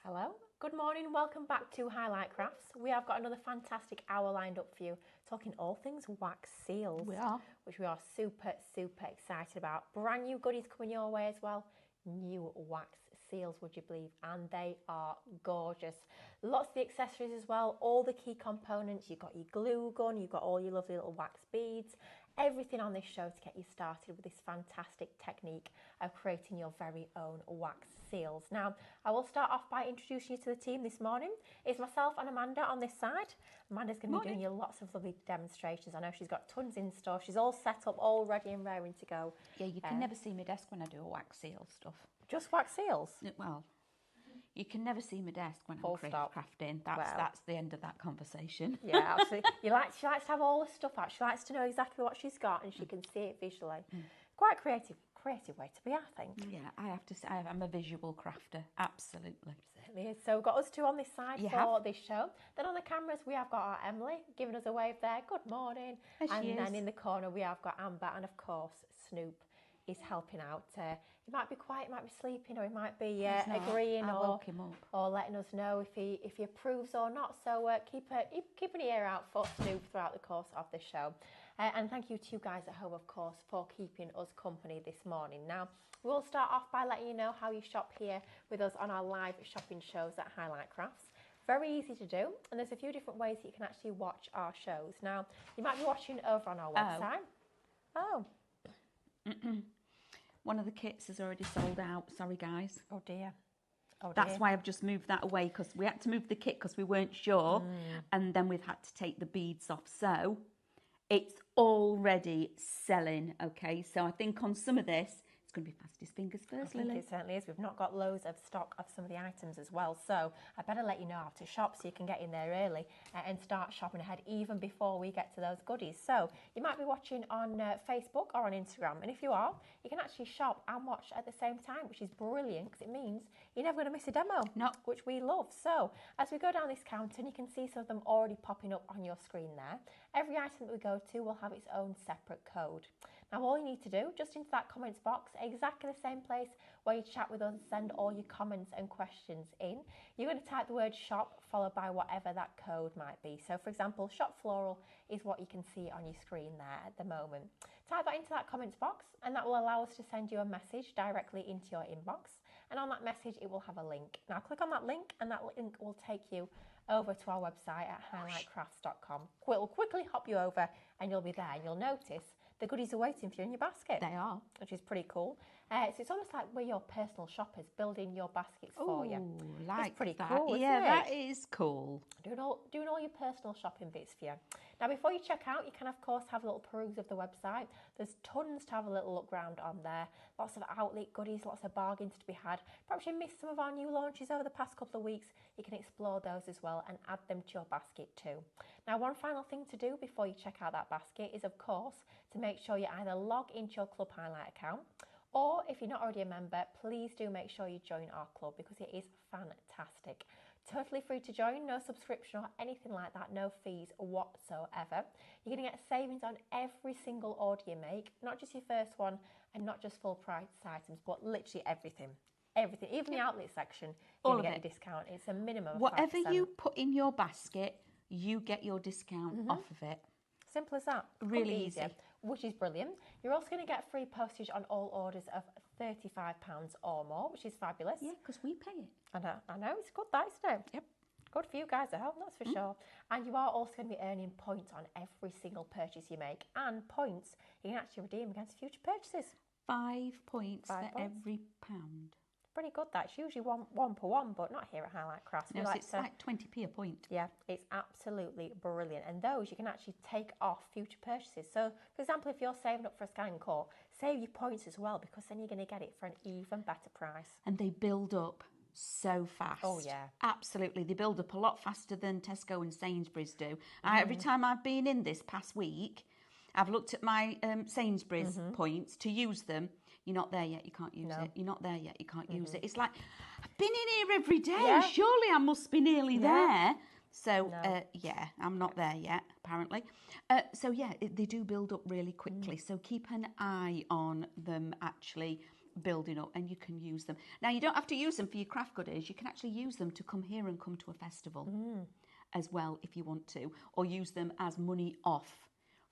Hello, good morning, welcome back to Highlight Crafts. We have got another fantastic hour lined up for you, talking all things wax seals. We are. Which we are super excited about. Brand new goodies coming your way as well. New wax seals, would you believe? And they are gorgeous. Lots of the accessories as well, all the key components. You've got your glue gun, you've got all your lovely little wax beads, everything on this show to get you started with this fantastic technique of creating your very own wax seals. Now, I will start off by introducing you to the team this morning. It's myself and Amanda on this side. Amanda's going to be doing you lots of lovely demonstrations. I know she's got tons in store. She's all set up, all ready and raring to go. Yeah, you can never see my desk when I do a wax seal stuff. Just wax seals? Well, you can never see my desk when I'm crafting. That's the end of that conversation. Yeah, absolutely. She likes to have all the stuff out. She likes to know exactly what she's got and she can see it visually. Quite creative way to be, I think. Yeah, I have to say I'm a visual crafter, absolutely. Certainly is. So we've got us two on this side for this show. Then on the cameras we have got our Emily giving us a wave there. Good morning. Then in the corner we have got Amber, and of course Snoop is helping out. He might be quiet, he might be sleeping, or he might be agreeing or letting us know if he approves or not. So keep an ear out for Snoop throughout the course of the show. And thank you to you guys at home, of course, for keeping us company this morning. Now, we'll start off by letting you know how you shop here with us on our live shopping shows at Highlight Crafts. Very easy to do, and there's a few different ways that you can actually watch our shows. Now, you might be watching over on our website. One of the kits has already sold out. Sorry, guys. Oh dear. That's why I've just moved that away, because we had to move the kit because we weren't sure, and then we've had to take the beads off. So it's already selling. Okay, so I think on some of this, it's going to be fastest fingers first, Lily. It certainly is. We've not got loads of stock of some of the items as well, so I better let you know how to shop so you can get in there early and start shopping ahead even before we get to those goodies. So you might be watching on Facebook or on Instagram, and if you are, you can actually shop and watch at the same time, which is brilliant because it means you're never going to miss a demo, which we love. So as we go down this counter, and you can see some of them already popping up on your screen there, every item that we go to will have its own separate code. Now all you need to do, just into that comments box, exactly the same place where you chat with us and send all your comments and questions in, you're going to type the word shop followed by whatever that code might be. So for example, shop floral is what you can see on your screen there at the moment. Type that into that comments box and that will allow us to send you a message directly into your inbox, and on that message it will have a link. Now click on that link and that link will take you over to our website at highlightcrafts.com. It'll quickly hop you over and you'll be there, and you'll notice the goodies are waiting for you in your basket. They are. Which is pretty cool. So it's almost like we're your personal shoppers building your baskets for you. Like it's pretty that. cool, isn't Yeah, it? that is cool. Doing all your personal shopping bits for you. Now, before you check out, you can, of course, have a little peruse of the website. There's tons to have a little look round on there. Lots of outlet goodies, lots of bargains to be had. Perhaps you missed some of our new launches over the past couple of weeks. You can explore those as well and add them to your basket too. Now, one final thing to do before you check out that basket is, of course, to make sure you either log into your Club Highlight account, or if you're not already a member, please do make sure you join our club because it is fantastic. Totally free to join, no subscription or anything like that, no fees whatsoever. You're going to get savings on every single order you make, not just your first one and not just full price items, but literally everything. Everything, even the outlet section, you're going to get a discount. It's a minimum of whatever 5%. you put in your basket, you get your discount off of it. Simple as that. Really easy. Which is brilliant. You're also going to get free postage on all orders of £35 or more, which is fabulous. Yeah, because we pay it. I know, it's good that, isn't it? Yep. Good for you guys at home, that's for sure. And you are also going to be earning points on every single purchase you make. And points you can actually redeem against future purchases. 5 points for every pound. Pretty good that. It's usually one per one, but not here at Highlight Crafts. No, so it's like 20p a point. Yeah, it's absolutely brilliant. And those you can actually take off future purchases. So, for example, if you're saving up for a scanning court, save your points as well, because then you're going to get it for an even better price. And they build up so fast. Oh, yeah. Absolutely. They build up a lot faster than Tesco and Sainsbury's do. Every time I've been in this past week, I've looked at my Sainsbury's points to use them. You're not there yet, you can't use it. You're not there yet, you can't use it. It's like, I've been in here every day. Yeah. Surely I must be nearly there. So, yeah, I'm not there yet, apparently. So, yeah, they do build up really quickly. So keep an eye on them actually building up, and you can use them. Now, you don't have to use them for your craft goodies. You can actually use them to come here and come to a festival as well if you want to, or use them as money off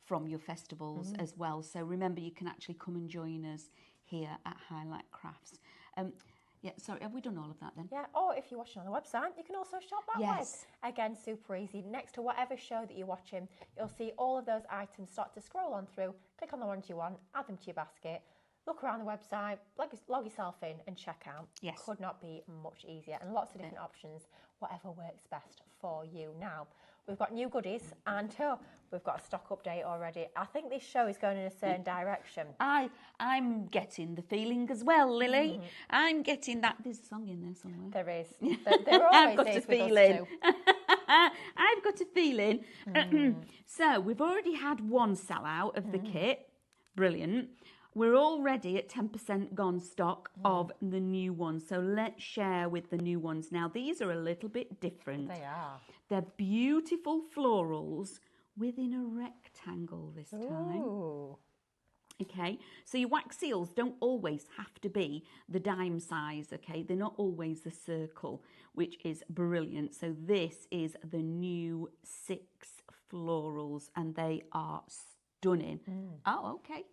from your festivals as well. So remember, you can actually come and join us here at Highlight Crafts. Yeah, sorry, have we done all of that then? Yeah, or if you're watching on the website, you can also shop that way. Again, super easy. Next to whatever show that you're watching, you'll see all of those items start to scroll on through, click on the ones you want, add them to your basket, look around the website, log yourself in and check out. Yes. Could not be much easier, and lots of different options, whatever works best for you. Now, we've got new goodies, and we've got a stock update already. I think this show is going in a certain direction. I'm getting the feeling as well, Lily. I'm getting that. There's a song in there somewhere. There is. There always I've got is a with feeling. us too. I've got a feeling. So we've already had one sell out of the kit. Brilliant. We're already at 10% gone stock of the new ones. So let's share with the new ones. Now, these are a little bit different. They are. They're beautiful florals within a rectangle this time. Ooh. Okay, so your wax seals don't always have to be the dime size, okay? They're not always the circle, which is brilliant. So this is the new 6 florals, and they are stunning. Oh, okay.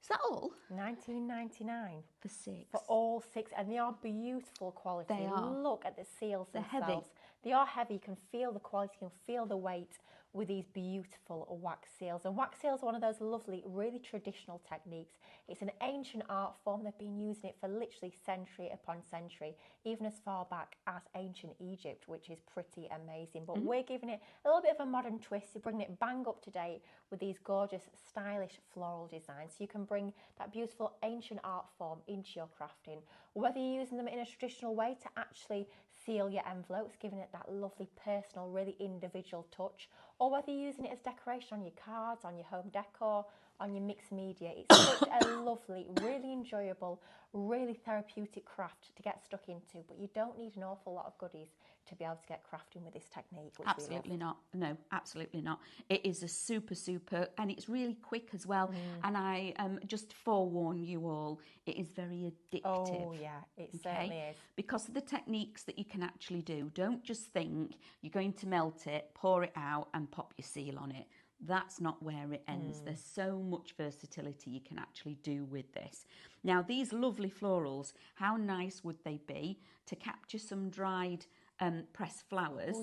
Is that all? $19.99 for 6. for all 6, and they are beautiful quality. They are. Look at the seals They're themselves. heavy. They are heavy. You can feel the quality, you can feel the weight with these beautiful wax seals. And wax seals are one of those lovely, really traditional techniques. It's an ancient art form. They've been using it for literally century upon century, even as far back as ancient Egypt, which is pretty amazing. But we're giving it a little bit of a modern twist, so bringing it bang up to date with these gorgeous, stylish floral designs. So you can bring that beautiful ancient art form into your crafting, whether you're using them in a traditional way to actually seal your envelopes, giving it that lovely personal, really individual touch, or whether you're using it as decoration on your cards, on your home decor, on your mixed media. It's such a lovely, really enjoyable, really therapeutic craft to get stuck into, but you don't need an awful lot of goodies to be able to get crafting with this technique. Which Absolutely not. No, absolutely not. It is a super, and it's really quick as well. And I just forewarn you all, it is very addictive. Oh, yeah, it certainly is. Because of the techniques that you can actually do. Don't just think you're going to melt it, pour it out and pop your seal on it. That's not where it ends. There's so much versatility you can actually do with this. Now, these lovely florals, how nice would they be to capture some dried pressed flowers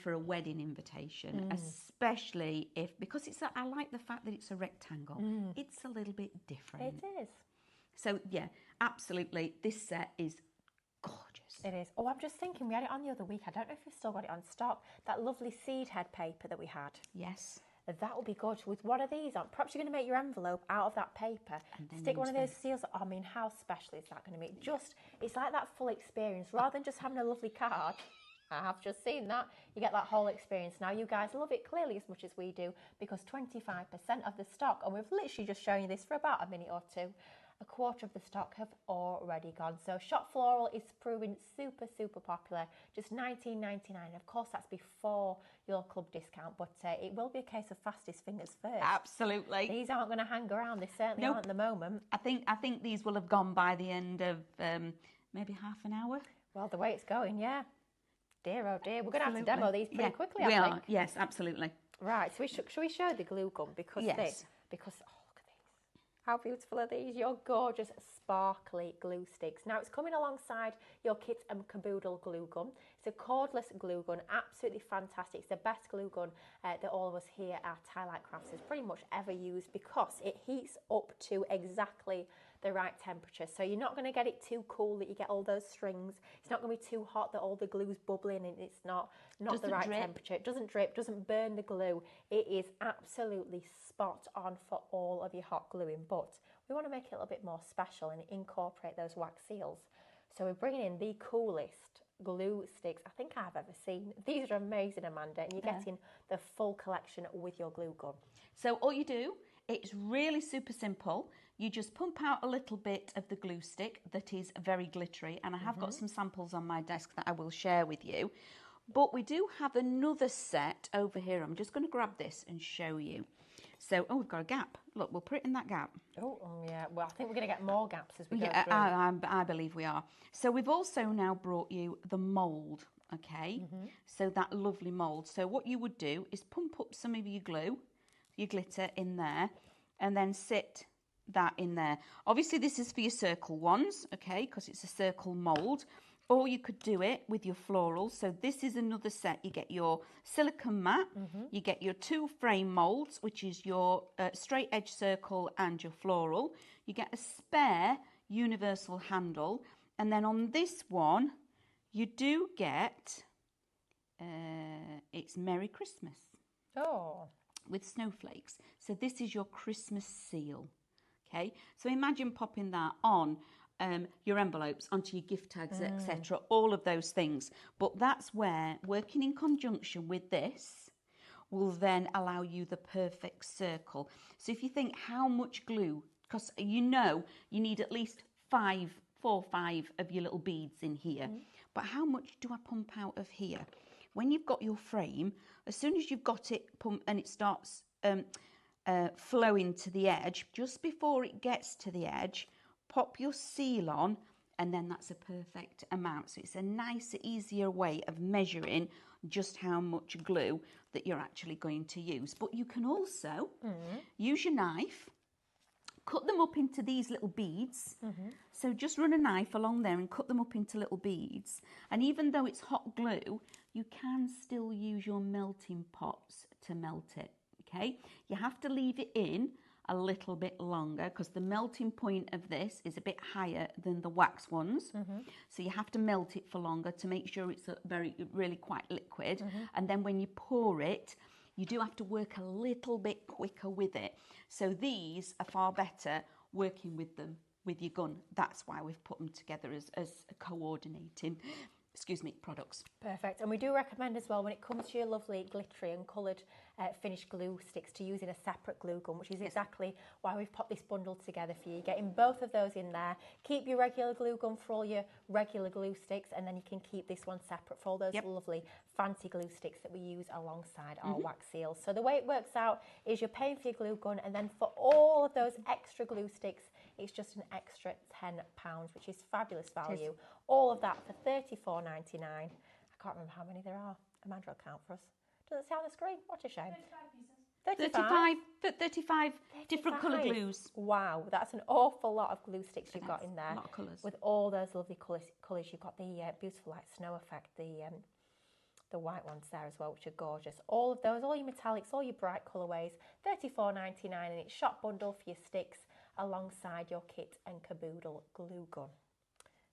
for a wedding invitation, especially because I like the fact that it's a rectangle. It's a little bit different. It is. So, yeah, absolutely. This set is gorgeous. It is. Oh, I'm just thinking, we had it on the other week. I don't know if you've still got it on stock. That lovely seed head paper that we had. Yes. That would be good with one of these on. Perhaps you're going to make your envelope out of that paper. Stick one of those seals. I mean, how special is that going to be? It's like that full experience rather than just having a lovely card. I have just seen that. You get that whole experience. Now, you guys love it clearly as much as we do, because 25% of the stock, and we've literally just shown you this for about a minute or two, a quarter of the stock have already gone. So Shop Floral is proving super popular, just $19.99. Of course, that's before your club discount, but it will be a case of fastest fingers first. Absolutely. These aren't going to hang around. They certainly aren't at the moment. I think these will have gone by the end of maybe half an hour. Well, the way it's going, yeah. Dear, oh dear. We're going to have to demo these pretty quickly, we I are. think. Yes, absolutely. Right, so shall we show the glue gun? Because oh, look at these. How beautiful are these? Your gorgeous sparkly glue sticks. Now, it's coming alongside your kit and caboodle glue gun. It's a cordless glue gun, absolutely fantastic. It's the best glue gun that all of us here at Highlight Crafts has pretty much ever used, because it heats up to exactly the right temperature. So you're not going to get it too cool that you get all those strings. It's not going to be too hot that all the glue's bubbling and it's not the right temperature. It doesn't drip, doesn't burn the glue. It is absolutely spot on for all of your hot gluing, but we want to make it a little bit more special and incorporate those wax seals. So we're bringing in the coolest glue sticks I think I've ever seen. These are amazing, Amanda, and you're getting the full collection with your glue gun. So all you do, it's really super simple. You just pump out a little bit of the glue stick that is very glittery, and I have got some samples on my desk that I will share with you. But we do have another set over here. I'm just going to grab this and show you. So, oh, we've got a gap. Look, we'll put it in that gap. Oh, yeah. Well, I think we're going to get more gaps as we go Yeah, through. I believe we are. So we've also now brought you the mould, okay? So that lovely mould. So what you would do is pump up some of your glue, your glitter in there, and then sit that in there. Obviously, this is for your circle ones, okay, because it's a circle mould. Or you could do it with your florals. So this is another set. You get your silicone mat, you get your 2 frame moulds, which is your straight edge circle and your floral. You get a spare universal handle. And then on this one, you do get, it's Merry Christmas. Oh. With snowflakes. So this is your Christmas seal. Okay, so imagine popping that on your envelopes, onto your gift tags, etc., all of those things. But that's where working in conjunction with this will then allow you the perfect circle. So if you think how much glue, because you know you need at least 4 or 5 of your little beads in here, but how much do I pump out of here? When you've got your frame, as soon as you've got it pumped and it starts flowing to the edge, just before it gets to the edge, pop your seal on, and then that's a perfect amount. So it's a nicer, easier way of measuring just how much glue that you're actually going to use. But you can also use your knife, cut them up into these little beads. So just run a knife along there and cut them up into little beads. And even though it's hot glue, you can still use your melting pots to melt it, okay? You have to leave it in a little bit longer because the melting point of this is a bit higher than the wax ones. So you have to melt it for longer to make sure it's really quite liquid. And then when you pour it, you do have to work a little bit quicker with it. So these are far better working with them with your gun. That's why we've put them together as coordinating, products. Perfect. And we do recommend as well, when it comes to your lovely glittery and coloured finished glue sticks, to using a separate glue gun, which is exactly why we've put this bundle together for you. Getting both of those in there. Keep your regular glue gun for all your regular glue sticks, and then you can keep this one separate for all those lovely fancy glue sticks that we use alongside our wax seals. So the way it works out is you're paying for your glue gun, and then for all of those extra glue sticks, it's just an extra £10, which is fabulous value. All of that for $34.99. I can't remember how many there are. Amanda will count for us. Doesn't say on the screen. What a shame. 35 different colour glues. Wow, that's an awful lot of glue sticks you've got in there. A lot of colours. With all those lovely colours. You've got the beautiful like snow effect, the white ones there as well, which are gorgeous. All of those, all your metallics, all your bright colourways, $34.99, and it's shop bundle for your sticks alongside your kit and caboodle glue gun.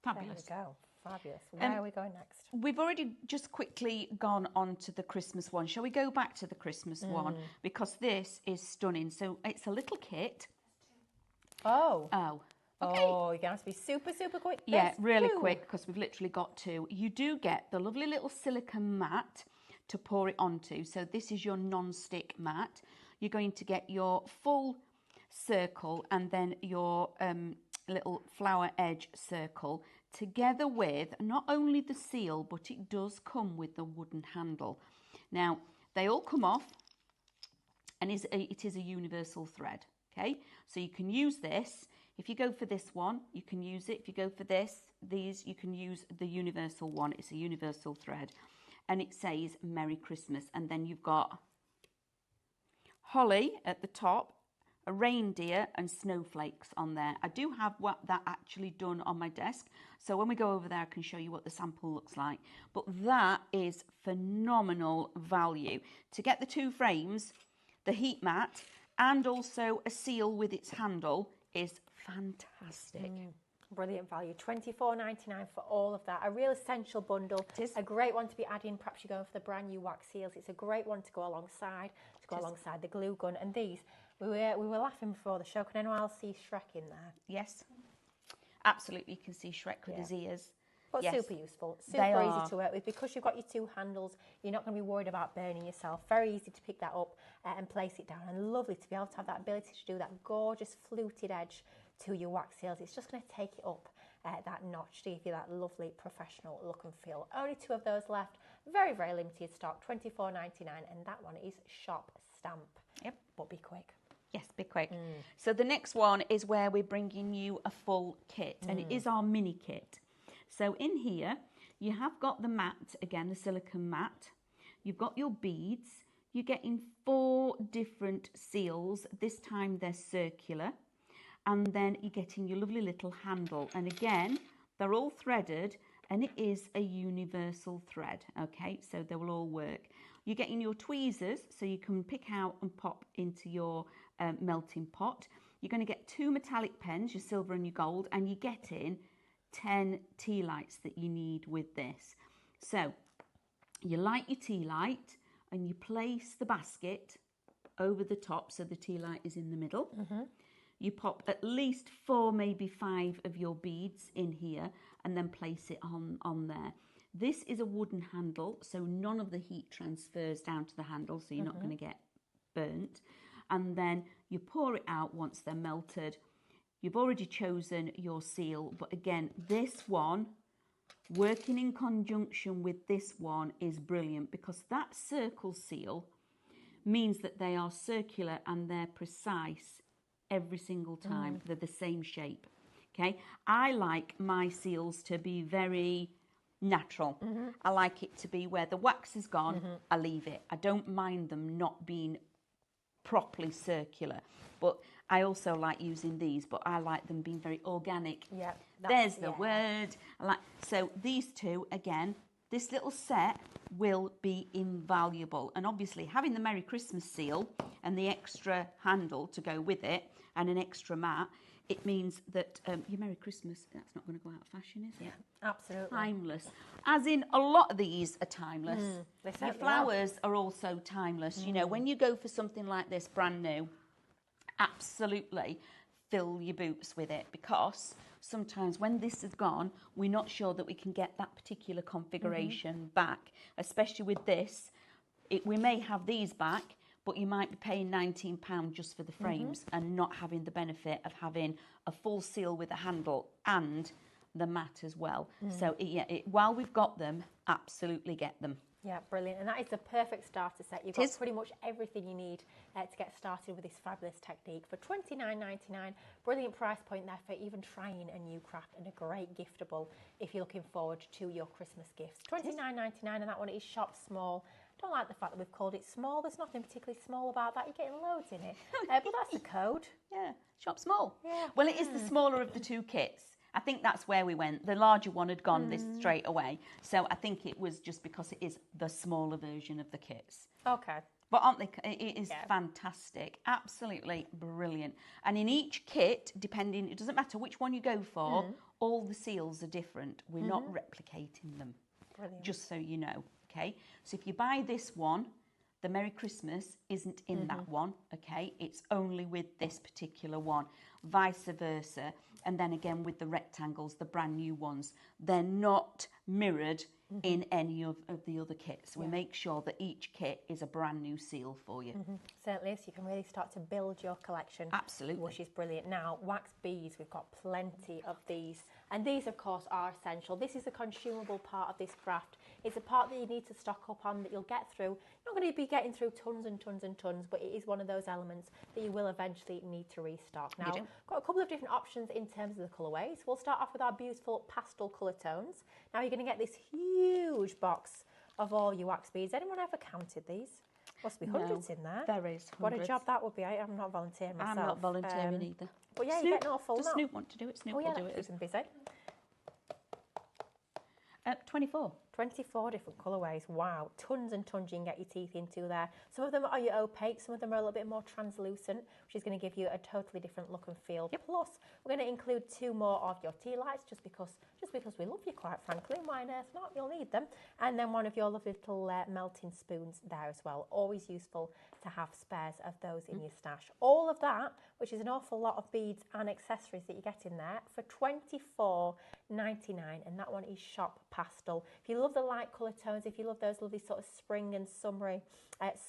Fabulous. There we go. Fabulous. Where are we going next? We've already just quickly gone on to the Christmas one. Shall we go back to the Christmas one? Because this is stunning. So it's a little kit. Oh. Okay. Oh, you're going to have to be super, super quick. Yeah, really quick, because we've literally got to. You do get the lovely little silicone mat to pour it onto. So this is your non-stick mat. You're going to get your full circle and then your little flower edge circle, together with not only the seal, but it does come with the wooden handle. Now, they all come off, and it is a universal thread, okay? So you can use this. If you go for this one, you can use it. If you go for these, you can use the universal one. It's a universal thread. And it says Merry Christmas. And then you've got holly at the top, a reindeer and snowflakes on there. I do have that actually done on my desk, so when we go over there I can show you what the sample looks like. But that is phenomenal value. To get the 2 frames, the heat mat, and also a seal with its handle is fantastic. Brilliant value. $24.99 for all of that. A real essential bundle. It is. A great one to be adding. Perhaps you're going for the brand new wax seals. It's a great one to go alongside the glue gun. And these, we were laughing before the show. Can anyone else see Shrek in there? Yes, absolutely. You can see Shrek with his ears. But yes. super useful, super easy to work with. Because you've got your 2 handles, you're not going to be worried about burning yourself. Very easy to pick that up and place it down. And lovely to be able to have that ability to do that gorgeous fluted edge to your wax seals. It's just going to take it up that notch to give you that lovely professional look and feel. Only 2 of those left. Very, very limited stock, $24.99, and that one is shop stamp. Yep. But be quick. Yes, be quick. So the next one is where we're bringing you a full kit, and it is our mini kit. So in here, you have got the mat, again, the silicone mat. You've got your beads. You're getting 4 different seals. This time they're circular. And then you're getting your lovely little handle. And again, they're all threaded, and it is a universal thread, okay? So they will all work. You're getting your tweezers, so you can pick out and pop into your melting pot. You're going to get 2 metallic pens, your silver and your gold, and you're getting 10 tea lights that you need with this. So you light your tea light, and you place the basket over the top, so the tea light is in the middle. You pop at least 4, maybe 5 of your beads in here, and then place it on there. This is a wooden handle, so none of the heat transfers down to the handle, so you're not going to get burnt. And then you pour it out once they're melted. You've already chosen your seal, but again, this one, working in conjunction with this one, is brilliant, because that circle seal means that they are circular and they're precise every single time. They're the same shape. Okay, I like my seals to be very natural. I like it to be where the wax is gone, I leave it. I don't mind them not being properly circular, but I also like using these, but I like them being very organic. Yeah, there's the word. So these 2, again, this little set will be invaluable. And obviously having the Merry Christmas seal and the extra handle to go with it and an extra mat, it means that your Merry Christmas, that's not going to go out of fashion, is it? Yeah, absolutely. Timeless. As in, a lot of these are timeless. Your They flowers are also timeless. You know, when you go for something like this, brand new, absolutely fill your boots with it, because sometimes when this is gone, we're not sure that we can get that particular configuration back, especially with this. We may have these back, but you might be paying £19 just for the frames and not having the benefit of having a full seal with a handle and the mat as well. So while we've got them, absolutely get them. Yeah, brilliant. And that is the perfect starter set. You've got pretty much everything you need to get started with this fabulous technique for $29.99. Brilliant price point there for even trying a new craft, and a great giftable if you're looking forward to your Christmas gifts. $29.99, and that one is shop small. Don't like the fact that we've called it small. There's nothing particularly small about that. You're getting loads in it. But that's the code. Yeah, shop small. Yeah. Well, it is the smaller of the 2 kits. I think that's where we went. The larger one had gone this straight away. So I think it was just because it is the smaller version of the kits. Okay. But aren't they? It is fantastic. Absolutely brilliant. And in each kit, depending, it doesn't matter which one you go for, all the seals are different. We're not replicating them. Brilliant. Just so you know. Okay. So if you buy this one, the Merry Christmas isn't in that one, okay? It's only with this particular one, vice versa. And then again with the rectangles, the brand new ones, they're not mirrored in any of the other kits. We make sure that each kit is a brand new seal for you. Certainly, so you can really start to build your collection. Absolutely. Which is brilliant. Now, wax beads, we've got plenty of these. And these, of course, are essential. This is a consumable part of this craft. It's a part that you need to stock up on, that you'll get through. You're not going to be getting through tons and tons and tons, but it is one of those elements that you will eventually need to restock. Now, got a couple of different options in terms of the colourways. We'll start off with our beautiful pastel colour tones. Now, you're going to get this huge box of all your wax beads. Anyone ever counted these? Must be hundreds in there. There is hundreds. What a job that would be. I'm not volunteering myself. I'm not volunteering either. But yeah, Snoop, you get an awful lot. Does Snoop want to do it? Snoop will do it. Keep them busy. 24. 24 different colourways. Wow, tons and tons you can get your teeth into there. Some of them are your opaque, some of them are a little bit more translucent, which is going to give you a totally different look and feel. Plus, we're going to include 2 more of your tea lights, just because we love you, quite frankly. Why on earth not? You'll need them. And then one of your lovely little melting spoons there as well. Always useful to have spares of those in your stash. All of that, which is an awful lot of beads and accessories that you get in there, for and that one is Shop Pastel. If you love the light colour tones, if you love those lovely sort of spring and summery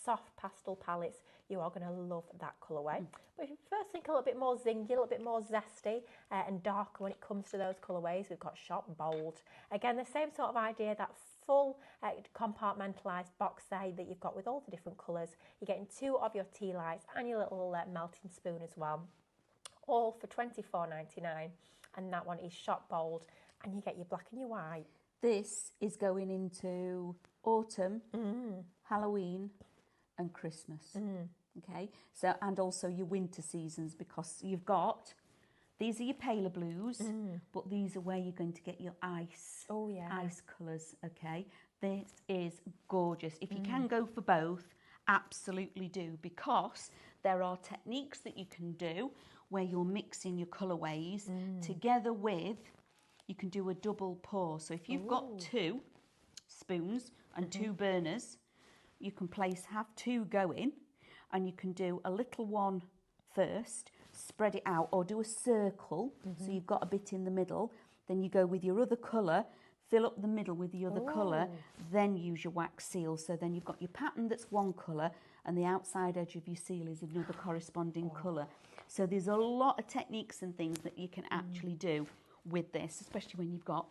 soft pastel palettes, you are going to love that colourway. But if you first think a little bit more zingy, a little bit more zesty and darker when it comes to those colourways, we've got Shop Bold. Again, the same sort of idea, that full compartmentalised box there that you've got with all the different colours. You're getting 2 of your tea lights and your little melting spoon as well, all for $24.99. And that one is Shop Bold, and you get your black and your white. This is going into autumn, Halloween and Christmas. Okay, so and also your winter seasons, because you've got, these are your paler blues, but these are where you're going to get your ice. Oh yeah. Ice colours, okay? This is gorgeous. If you can go for both, absolutely do, because there are techniques that you can do where you're mixing your colourways together with, you can do a double pour. So if you've got 2 spoons and 2 burners, you can have 2 going, and you can do a little one first, spread it out, or do a circle, so you've got a bit in the middle, then you go with your other colour, fill up the middle with the other colour, then use your wax seal. So then you've got your pattern that's one colour, and the outside edge of your seal is another corresponding colour. So there's a lot of techniques and things that you can actually do with this, especially when you've got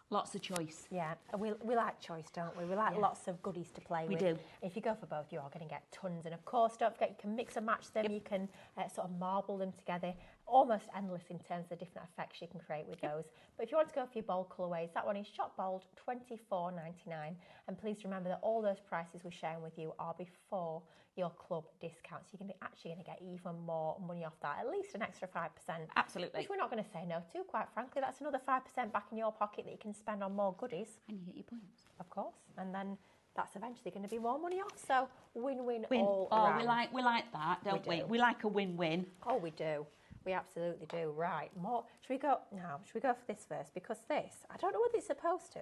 lots of choice. Yeah, we like choice, don't we? We like lots of goodies to play with. We do. If you go for both, you are going to get tons. And of course, don't forget, you can mix and match them. You can sort of marble them together. Almost endless in terms of the different effects you can create with those. But if you want to go for your bold colourways, that one is Shop Bold, $24.99. And please remember that all those prices we're sharing with you are before your club discounts. You're actually going to get even more money off that, at least an extra 5%. Absolutely. Which we're not going to say no to, quite frankly. That's another 5% back in your pocket that you can spend on more goodies. And you get your points. Of course. And then that's eventually going to be more money off. So win-win all around. We like that, don't we? We like a win-win. Oh, we do. We absolutely do. Right. More. Should we go for this first? Because this, I don't know what it's supposed to,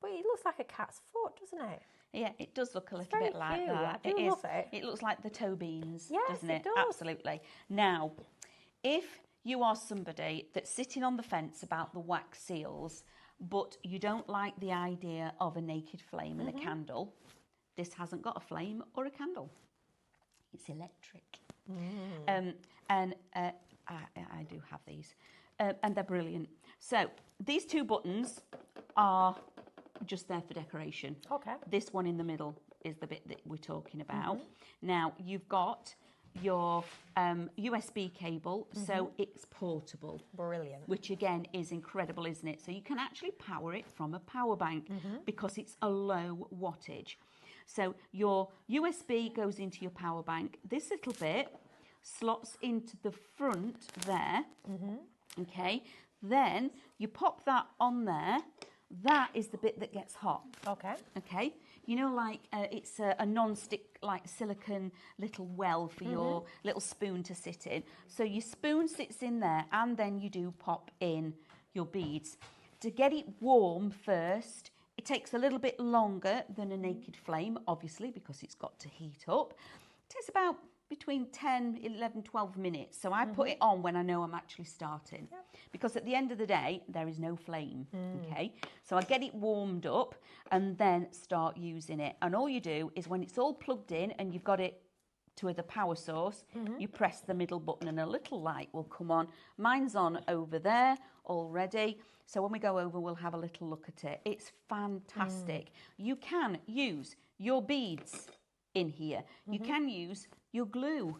but it looks like a cat's foot, doesn't it? Yeah, it does look a little bit like cute. that. I do love it. It looks like the toe beans, Yes, doesn't it? it does. Absolutely. Now, if you are somebody that's sitting on the fence about the wax seals, but you don't like the idea of a naked flame and a candle, this hasn't got a flame or a candle. It's electric. I do have these, and they're brilliant. So these 2 buttons are just there for decoration. Okay. This one in the middle is the bit that we're talking about. Now, you've got your USB cable, so it's portable. Brilliant. Which again is incredible, isn't it? So you can actually power it from a power bank because it's a low wattage. So your USB goes into your power bank. This little bit slots into the front there. Okay. Then you pop that on there. That is the bit that gets hot. Okay. Okay. You know, like it's a non-stick, like silicone little well for your little spoon to sit in. So your spoon sits in there, and then you do pop in your beads. To get it warm first, it takes a little bit longer than a naked flame, obviously, because it's got to heat up. It takes about between 10, 11, 12 minutes. So I put it on when I know I'm actually starting. Yep. Because at the end of the day, there is no flame, okay? So I get it warmed up and then start using it. And all you do is when it's all plugged in and you've got it to the power source, you press the middle button and a little light will come on. Mine's on over there already. So when we go over, we'll have a little look at it. It's fantastic. You can use your beads in here. You can use your glue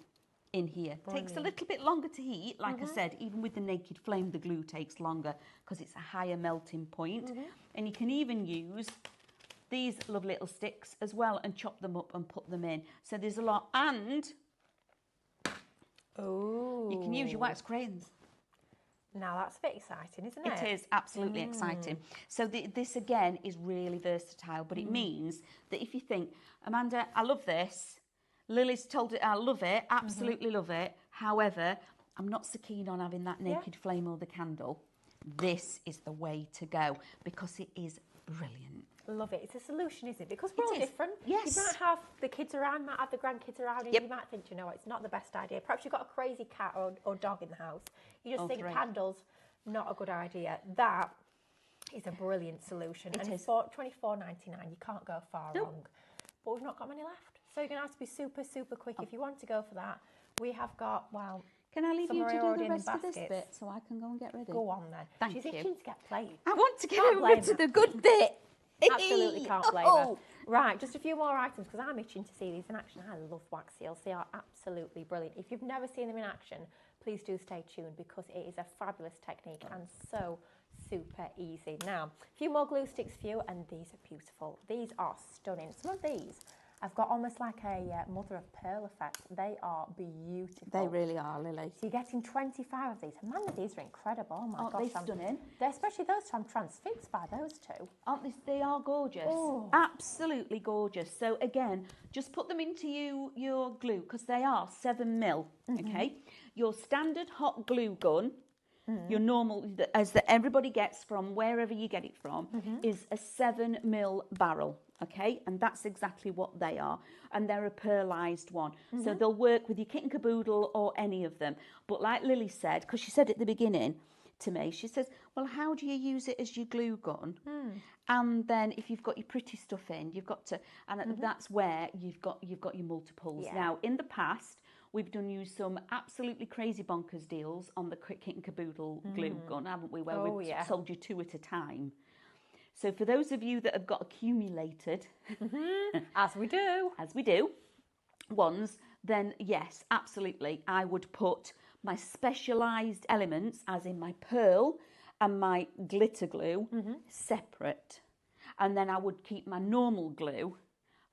in here. Brilliant. Takes a little bit longer to heat. Like I said, even with the naked flame, the glue takes longer because it's a higher melting point. And you can even use these lovely little sticks as well and chop them up and put them in. So there's a lot. And you can use your wax crayons. Now that's a bit exciting, isn't it? It is absolutely exciting. So this again is really versatile, but it means that if you think, Amanda, I love this. Lily's told it, I love it, absolutely love it. However, I'm not so keen on having that naked flame or the candle. This is the way to go because it is brilliant. Love it. It's a solution, isn't it? Because we're all different. Yes. You might have the kids around, might have the grandkids around, and you might think, you know what, it's not the best idea. Perhaps you've got a crazy cat or dog in the house. You just think candles, not a good idea. That is a brilliant solution. It and is. for $24.99, you can't go far Nope. wrong. But we've not got many left. So you're going to have to be super, super quick if you want to go for that. We have got, well, Can I leave some you are to do already the in rest of this baskets. bit so I can go and get ready? Go on then. Thank She's you. itching to get played. I want to get Can't over blame to her. the good bit. Absolutely can't blame her. Oh. Right, just a few more items because I'm itching to see these in action. I love wax seals. They are absolutely brilliant. If you've never seen them in action, please do stay tuned because it is a fabulous technique and so super easy. Now, a few more glue sticks for you, and these are beautiful. These are stunning. Some of these have got almost like a mother of pearl effect. They are beautiful. They really are, Lily. So you're getting 25 of these. And man, these are incredible. Oh my Aren't gosh. they stunning? Especially those two. I'm transfixed by those two. Aren't they? They are gorgeous. Oh. Absolutely gorgeous. So again, just put them into your glue because they are 7mm. Okay. Your standard hot glue gun, your normal, as everybody gets from wherever you get it from, is a 7mm barrel. Okay, and that's exactly what they are, and they're a pearlized one, so they'll work with your kit and caboodle or any of them. But like Lily said, because she said at the beginning to me, she says, well, how do you use it as your glue gun? And then if you've got your pretty stuff in, you've got to, and that's where you've got your multiples. Yeah. Now, in the past, we've done you some absolutely crazy bonkers deals on the kit and caboodle glue gun, haven't we? Where we've sold you 2 at a time. So for those of you that have got accumulated, As we do. Ones, then yes, absolutely. I would put my specialised elements, as in my pearl and my glitter glue, separate. And then I would keep my normal glue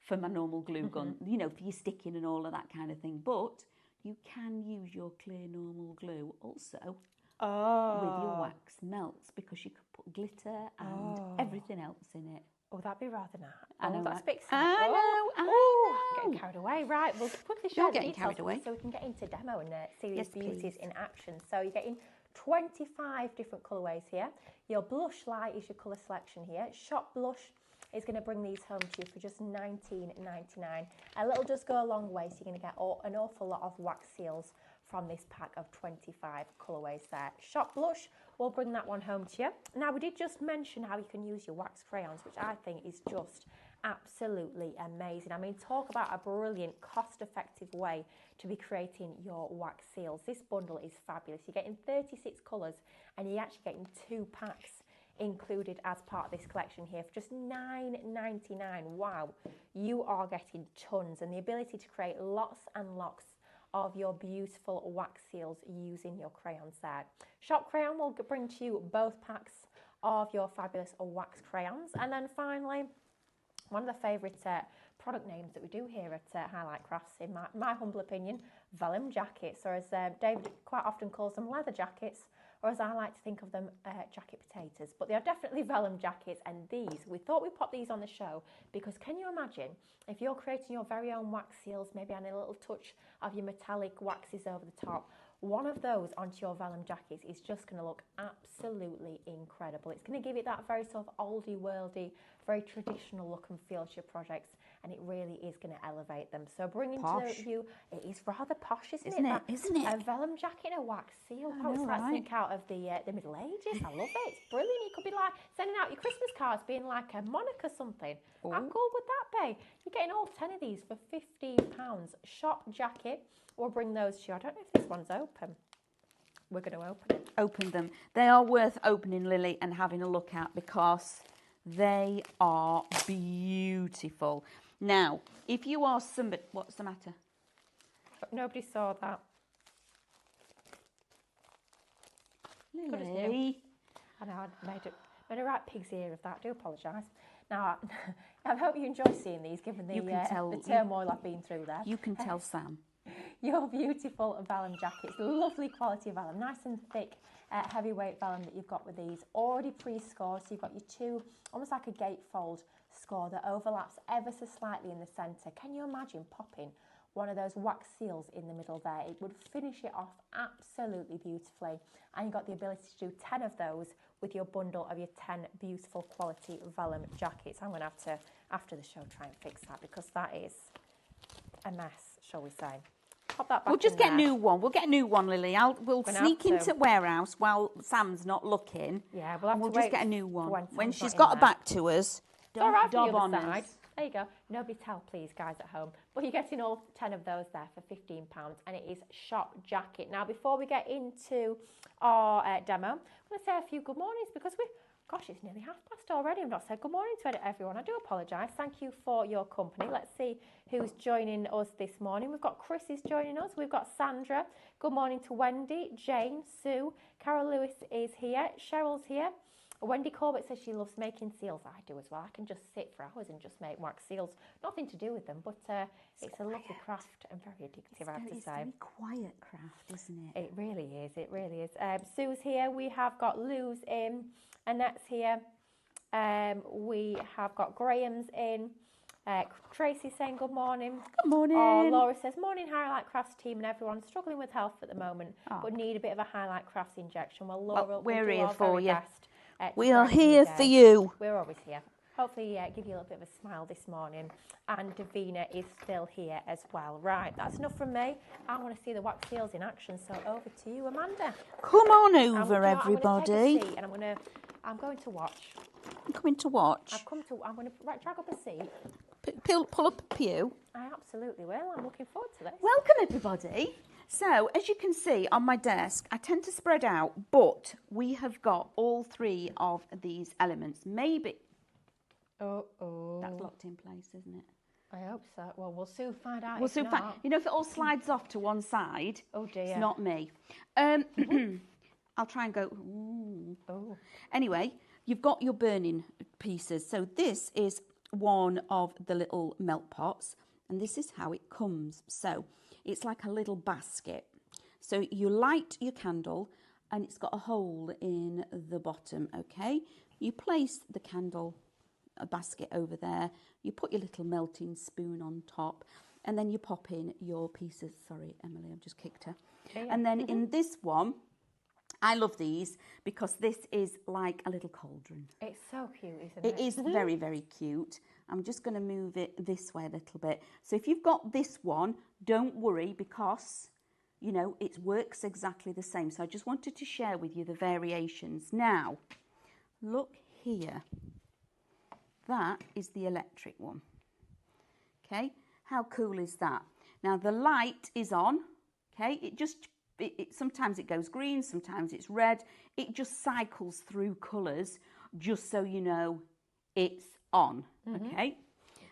for my normal glue gun, you know, for your sticking and all of that kind of thing. But you can use your clear normal glue also with your wax melts, because you could put glitter and everything else in it. Oh, that'd be rather nice. I know, that's right? big. I know. Getting carried away. Right, we'll quickly share You're the getting details carried away. so we can get into demo and see Yes, these beauties please. in action. So you're getting 25 different colourways here. Your blush light is your colour selection here. Shop blush is going to bring these home to you for just $19.99. A little does go a long way, so you're going to get an awful lot of wax seals from this pack of 25 colourways there. Shop blush, we'll bring that one home to you. Now, we did just mention how you can use your wax crayons, which I think is just absolutely amazing. I mean, talk about a brilliant, cost-effective way to be creating your wax seals. This bundle is fabulous. You're getting 36 colours, and you're actually getting 2 packs included as part of this collection here for just $9.99. Wow, you are getting tons, and the ability to create lots and lots of your beautiful wax seals using your crayons there. Shop Crayon will bring to you both packs of your fabulous wax crayons. And then finally, one of the favourite product names that we do here at Highlight Crafts, in my humble opinion, vellum jackets, or as David quite often calls them, leather jackets, or as I like to think of them, jacket potatoes. But they are definitely vellum jackets, and these, we thought we'd pop these on the show because can you imagine if you're creating your very own wax seals, maybe adding a little touch of your metallic waxes over the top, one of those onto your vellum jackets is just going to look absolutely incredible. It's going to give it that very sort of oldie worldy, very traditional look and feel to your projects, and it really is going to elevate them. So bringing to you, it is rather posh, isn't it? Isn't it? A vellum jacket and a wax seal. I know, It's like right? something out of the Middle Ages. I love it. It's brilliant. You could be like sending out your Christmas cards, being like a monarch or something. How cool would that be? You're getting all 10 of these for £15. Shop jacket. We'll bring those to you. I don't know if this one's open. We're going to open it. Open them. They are worth opening, Lily, and having a look at because they are beautiful. Now, if you are somebody... What's the matter? But nobody saw that. Good as new. Lily. I know, I made a right pig's ear of that. I do apologise. Now, I hope you enjoy seeing these, given the turmoil I've been through there. You can tell Sam. Your beautiful vellum jackets, lovely quality vellum, nice and thick, heavyweight vellum that you've got with these, already pre-scored, so you've got your 2, almost like a gatefold score that overlaps ever so slightly in the centre. Can you imagine popping one of those wax seals in the middle there? It would finish it off absolutely beautifully, and you've got the ability to do 10 of those with your bundle of your 10 beautiful quality vellum jackets. I'm going to have to, after the show, try and fix that because that is a mess, shall we say. pop that back We'll just in get a there. new one. We'll get a new one, Lily. We'll Gonna sneak have to. into warehouse while Sam's not looking. Yeah, we'll have and we'll to just wait get a new for one. when Sam's she's not got in her there. back to us, It's all right from dob the on other side. us. There you go. Nobody tell, please, guys at home. But you're getting all 10 of those there for £15, and it is shop jacket. Now, before we get into our demo, I'm going to say a few good mornings because gosh, it's nearly past already. I've not said good morning to everyone. I do apologise. Thank you for your company. Let's see who's joining us this morning. We've got Chris is joining us. We've got Sandra. Good morning to Wendy, Jane, Sue. Carol Lewis is here. Cheryl's here. Wendy Corbett says she loves making seals. I do as well. I can just sit for hours and just make wax seals. Nothing to do with them, but it's a lovely craft and very addictive, I have to say. It's a very quiet craft, isn't it? It really is. It really is. Sue's here. We have got Lou's in. Annette's here. We have got Graham's in. Tracy's saying good morning. Good morning. Laura says, morning Highlight Crafts team and everyone struggling with health at the moment, but need a bit of a Highlight Crafts injection. Well, Laura, we're we'll do here our for very you. best. We are here for you. We're always here. Hopefully give you a little bit of a smile this morning. And Davina is still here as well. Right, that's enough from me. I want to see the wax seals in action. So over to you, Amanda. Come on over, everybody. everybody. And I'm going to watch. I'm coming to watch. I'm going to drag up a seat. Pull up a pew. I absolutely will. I'm looking forward to this. Welcome, everybody. So, as you can see on my desk, I tend to spread out, but we have got all three of these elements. Maybe. Oh. That's locked in place, isn't it? I hope so. Well, we'll soon find out. We'll soon find. You know, if it all slides off to one side, oh dear, it's not me. I'll try and go. Ooh. Oh. Anyway, you've got your burning pieces. So this is one of the little melt pots, and this is how it comes. So it's like a little basket. So you light your candle, and it's got a hole in the bottom. Okay, you place the candle basket over there. You put your little melting spoon on top, and then you pop in your pieces. Sorry, Emily, I've just kicked her. Yeah. And then in this one, I love these because this is like a little cauldron. It's so cute, isn't it? It is very, very cute. I'm just going to move it this way a little bit. So if you've got this one, don't worry because, you know, it works exactly the same. So I just wanted to share with you the variations. Now, look here. That is the electric one. Okay, how cool is that? Now the light is on. Okay, sometimes it goes green, sometimes it's red. It just cycles through colours just so you know it's on. Okay,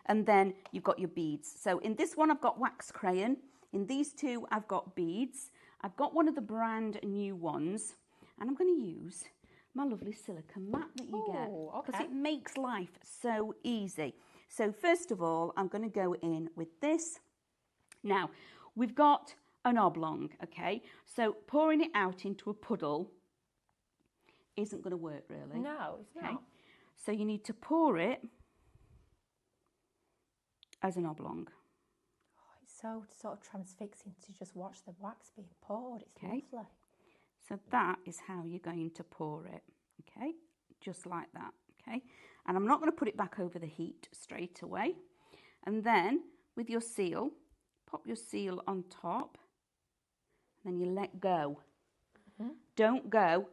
and then you've got your beads. So in this one I've got wax crayon. In these two I've got beads. I've got one of the brand new ones, and I'm going to use my lovely silicone mat that you get because it makes life so easy. So first of all, I'm going to go in with this. Now, we've got an oblong, okay? So pouring it out into a puddle isn't going to work really. No, it's not. So you need to pour it as an oblong. Oh, it's so sort of transfixing to just watch the wax being poured. It's lovely. So that is how you're going to pour it, okay? Just like that, okay? And I'm not going to put it back over the heat straight away. And then with your seal, pop your seal on top, and then you let go. Don't go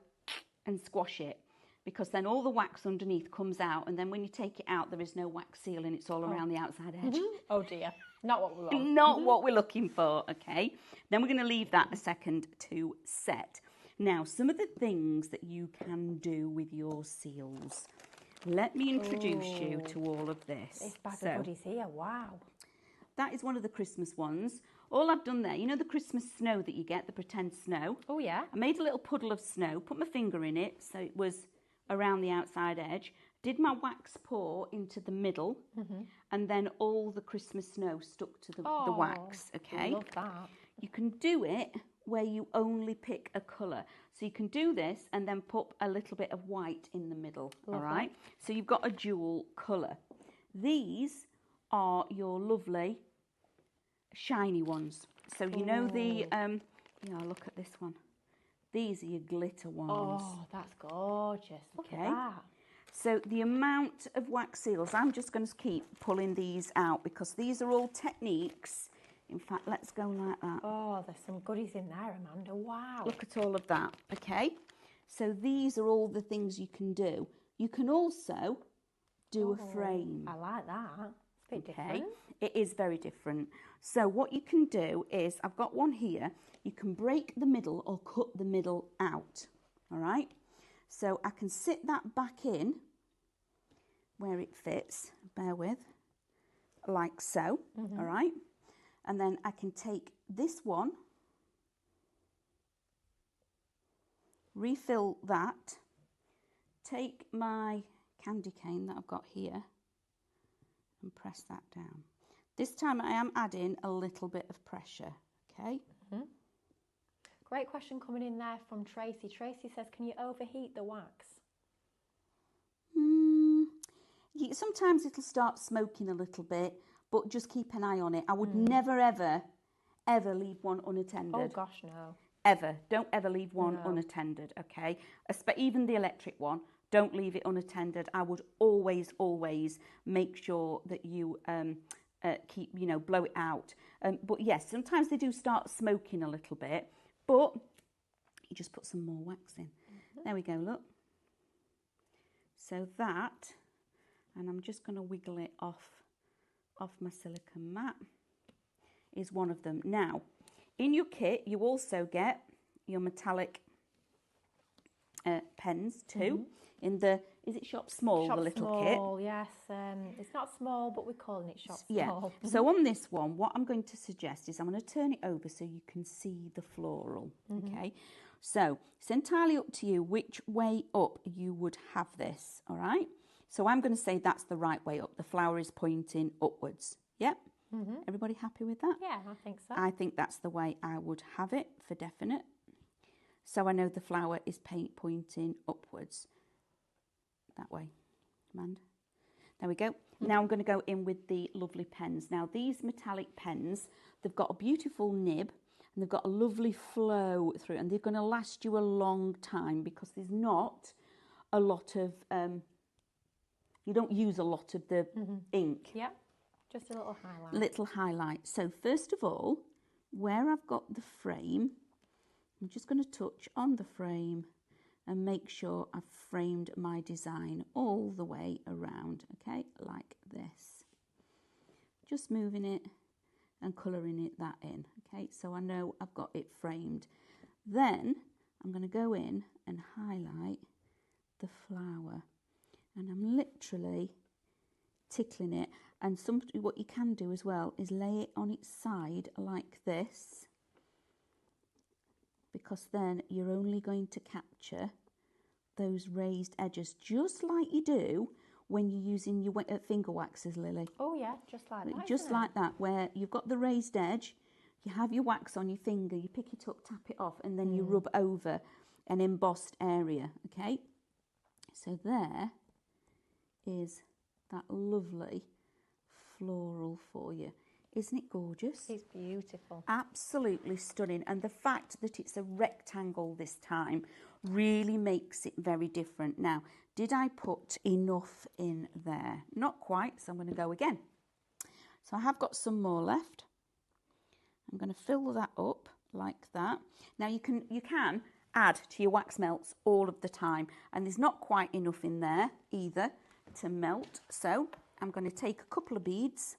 and squash it because then all the wax underneath comes out, and then when you take it out, there is no wax seal and it's all around the outside edge. Oh dear, not what we want. Not what we're looking for, okay? Then we're going to leave that a second to set. Now, some of the things that you can do with your seals. Let me introduce you to all of this. This bag of goodies here, wow. That is one of the Christmas ones. All I've done there, you know the Christmas snow that you get, the pretend snow? Oh, yeah. I made a little puddle of snow, put my finger in it so it was around the outside edge, did my wax pour into the middle, and then all the Christmas snow stuck to the wax, okay? I love that. You can do it where you only pick a colour. So you can do this and then put a little bit of white in the middle, all right? So you've got a dual colour. These are your lovely shiny ones. So you know the, look at this one. These are your glitter ones. Oh, that's gorgeous. Look at that. So the amount of wax seals, I'm just going to keep pulling these out because these are all techniques In fact, let's go like that. Oh, there's some goodies in there, Amanda. Wow. Look at all of that, okay? So these are all the things you can do. You can also do a frame. I like that. It's a bit different. It is very different. So what you can do is, I've got one here, you can break the middle or cut the middle out, all right? So I can sit that back in where it fits, bear with, like so, all right? And then I can take this one, refill that, take my candy cane that I've got here and press that down. This time I am adding a little bit of pressure, okay? Great question coming in there from Tracy. Tracy says, can you overheat the wax? Sometimes it'll start smoking a little bit, but just keep an eye on it. I would never, ever, ever leave one unattended. Oh, gosh, no. Ever. Don't ever leave one unattended, okay? Even the electric one, don't leave it unattended. I would always, always make sure that you keep, blow it out. But yes, sometimes they do start smoking a little bit, but you just put some more wax in. There we go, look. So that, and I'm just going to wiggle it off my silicone mat, is one of them. Now, in your kit, you also get your metallic pens too. In the, is it Shop Small, Shop the little Small, kit? yes. It's not small, but we're calling it Shop Yeah. Small. So on this one, what I'm going to suggest is I'm going to turn it over so you can see the floral, okay? So it's entirely up to you which way up you would have this, all right? So I'm going to say that's the right way up. The flower is pointing upwards. Yep. Everybody happy with that? Yeah, I think so. I think that's the way I would have it for definite. So I know the flower is pointing upwards. That way, Amanda. There we go. Now I'm going to go in with the lovely pens. Now these metallic pens, they've got a beautiful nib and they've got a lovely flow through, and they're going to last you a long time because there's not a lot of, you don't use a lot of the ink. Yeah, just a little highlight. Little highlight. So first of all, where I've got the frame, I'm just going to touch on the frame and make sure I've framed my design all the way around, okay, like this. Just moving it and colouring it that in, okay, so I know I've got it framed. Then I'm going to go in and highlight the flower, and I'm literally tickling it. And what you can do as well is lay it on its side like this, because then you're only going to capture those raised edges just like you do when you're using your finger waxes, Lily. Oh yeah, just like that. Just like that, where you've got the raised edge, you have your wax on your finger, you pick it up, tap it off, and then you rub over an embossed area, okay? So there is that lovely floral for you. Isn't it gorgeous? It's beautiful. Absolutely stunning. And the fact that it's a rectangle this time really makes it very different. Now, did I put enough in there? Not quite, so I'm going to go again. So I have got some more left. I'm going to fill that up like that. Now you can add to your wax melts all of the time, and there's not quite enough in there either to melt. So I'm going to take a couple of beads.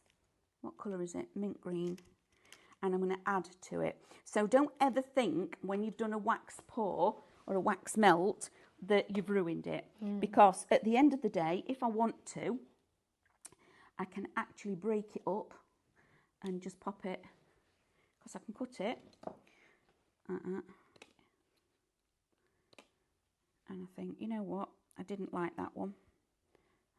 What colour is it? Mint green. And I'm going to add to it. So don't ever think when you've done a wax pour or a wax melt that you've ruined it. Because at the end of the day, if I want to, I can actually break it up and just pop it, because I can cut it. And I think, you know what? I didn't like that one.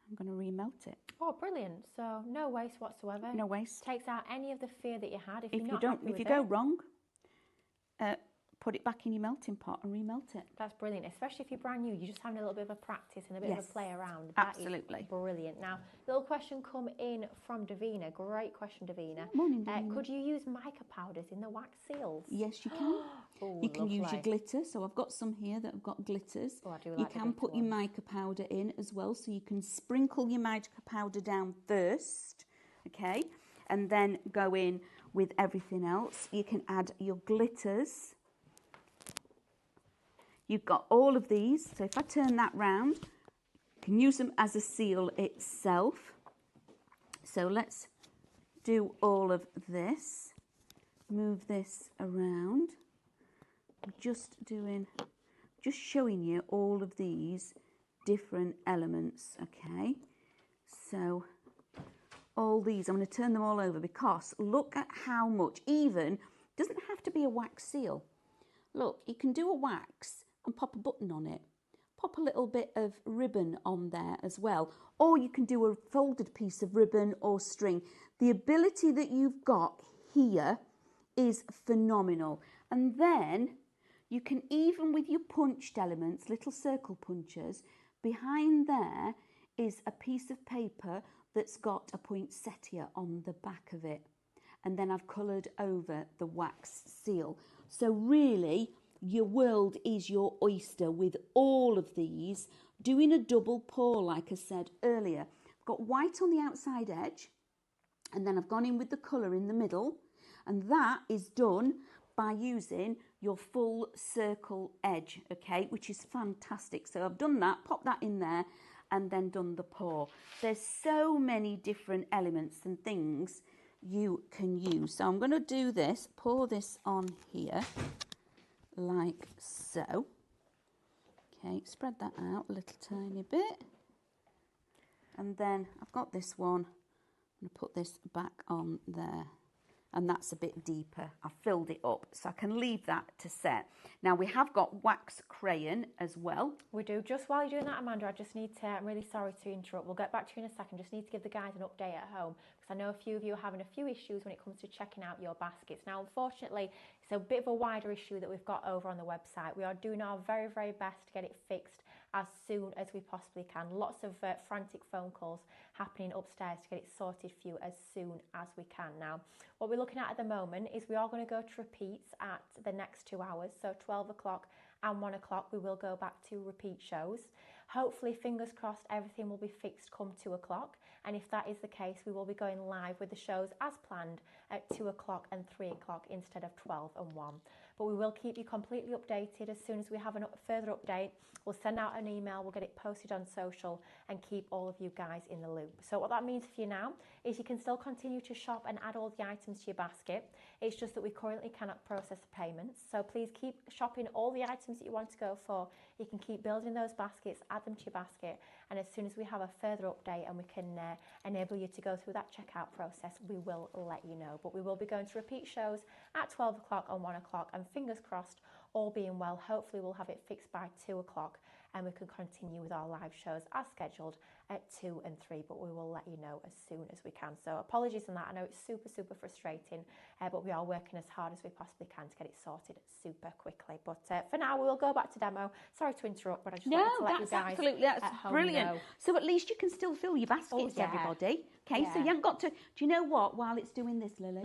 I'm going to remelt it. Oh, brilliant. So no waste whatsoever. No waste. Takes out any of the fear that you had if you go wrong, put it back in your melting pot and remelt it. That's brilliant, especially if you're brand new. You're just having a little bit of a practice and a bit of a play around. Absolutely. Is brilliant. Now, little question come in from Davina. Great question, Davina. Morning, Davina. Could you use mica powders in the wax seals? Yes, you can. Oh, you can use your glitter. So I've got some here that have got glitters. Oh, I do like you can put your mica powder in as well. So you can sprinkle your mica powder down first, okay? And then go in with everything else. You can add your glitters. You've got all of these. So if I turn that round, you can use them as a seal itself. So let's do all of this. Move this around. I'm just showing you all of these different elements, okay? So all these, I'm going to turn them all over because look at how much, even, doesn't have to be a wax seal. Look, you can do a wax and pop a button on it. Pop a little bit of ribbon on there as well. Or you can do a folded piece of ribbon or string. The ability that you've got here is phenomenal. And then you can, even with your punched elements, little circle punchers, behind there is a piece of paper that's got a poinsettia on the back of it. And then I've coloured over the wax seal. So really, your world is your oyster with all of these. Doing a double pour, like I said earlier. I've got white on the outside edge, and then I've gone in with the colour in the middle. And that is done by using your full circle edge, okay, which is fantastic. So I've done that, popped that in there, and then done the pour. There's so many different elements and things you can use. So I'm going to do this, pour this on here, like so. Okay, spread that out a little tiny bit. And then I've got this one. I'm going to put this back on there. And that's a bit deeper. I've filled it up, so I can leave that to set. Now, we have got wax crayon as well. We do. Just while you're doing that, Amanda, I just need to, I'm really sorry to interrupt. We'll get back to you in a second. Just need to give the guys an update at home, because I know a few of you are having a few issues when it comes to checking out your baskets. Now, unfortunately, it's a bit of a wider issue that we've got over on the website. We are doing our very, very best to get it fixed as soon as we possibly can. Lots of frantic phone calls happening upstairs to get it sorted for you as soon as we can. Now, what we're looking at the moment is we are going to go to repeats at the next 2 hours, so 12 o'clock and 1 o'clock we will go back to repeat shows. Hopefully, fingers crossed, everything will be fixed come 2 o'clock, and if that is the case, we will be going live with the shows as planned at 2 o'clock and 3 o'clock instead of 12 and 1. But we will keep you completely updated as soon as we have a further update. We'll send out an email, we'll get it posted on social and keep all of you guys in the loop. So what that means for you now is you can still continue to shop and add all the items to your basket. It's just that we currently cannot process the payments. So please keep shopping all the items that you want to go for. You can keep building those baskets, add them to your basket, and as soon as we have a further update and we can enable you to go through that checkout process, we will let you know. But we will be going to repeat shows at 12 o'clock and 1 o'clock, and fingers crossed, all being well, hopefully we'll have it fixed by 2 o'clock and we can continue with our live shows as scheduled at 2 and 3, but we will let you know as soon as we can. So apologies on that. I know it's super, super frustrating, but we are working as hard as we possibly can to get it sorted super quickly. But for now, we will go back to demo. Sorry to interrupt, but I just wanted to let you guys absolutely, that's brilliant. Know. So at least you can still fill your baskets, everybody. Okay, so you haven't got to, do you know what, while it's doing this, Lily,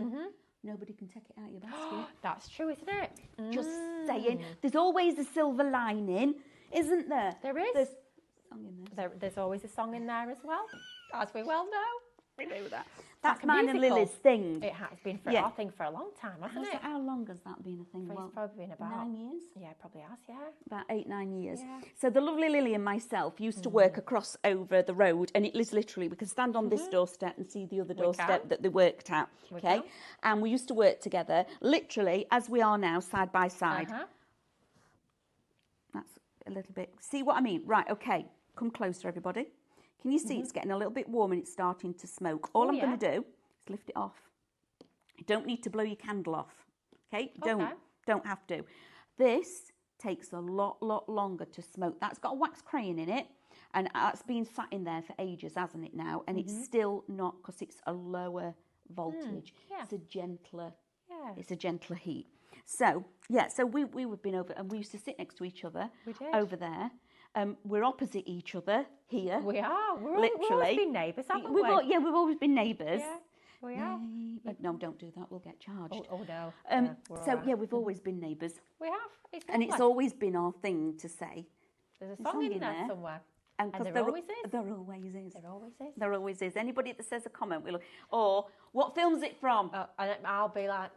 nobody can take it out of your basket. That's true, isn't it? Just saying. There's always a silver lining, isn't there? There is. There's a song in there. There's always a song in there as well, as we well know. We know that. That's like mine and Lily's thing. It has been for our thing for a long time, hasn't it? How long has that been a thing? It's probably been about 9 years. Yeah, it probably has. Yeah, about 8-9 years. Yeah. So the lovely Lily and myself used to work across over the road, and it is literally, we can stand on this doorstep and see the other doorstep that they worked at. Okay, and we used to work together, literally as we are now, side by side. That's a little bit. See what I mean? Right. Okay. Come closer, everybody. Can you see it's getting a little bit warm and it's starting to smoke? All I'm going to do is lift it off. You don't need to blow your candle off. Okay? Don't have to. This takes a lot longer to smoke. That's got a wax crayon in it, and that's been sat in there for ages, hasn't it now? And it's still not, because it's a lower voltage. It's a gentler. It's a gentler heat. So so we've been over, and we used to sit next to each other over there. We're opposite each other here. We are. Literally. We've always been neighbours, haven't we? We've always been neighbours. Yeah, we are. No, don't do that. We'll get charged. Oh no. We've always been neighbours. We have. And it's always been our thing to say. There's a song in there somewhere. And there always is. There always is. There always is. There always is. Anybody that says a comment, we'll... Or, what film's it from? And I'll be like...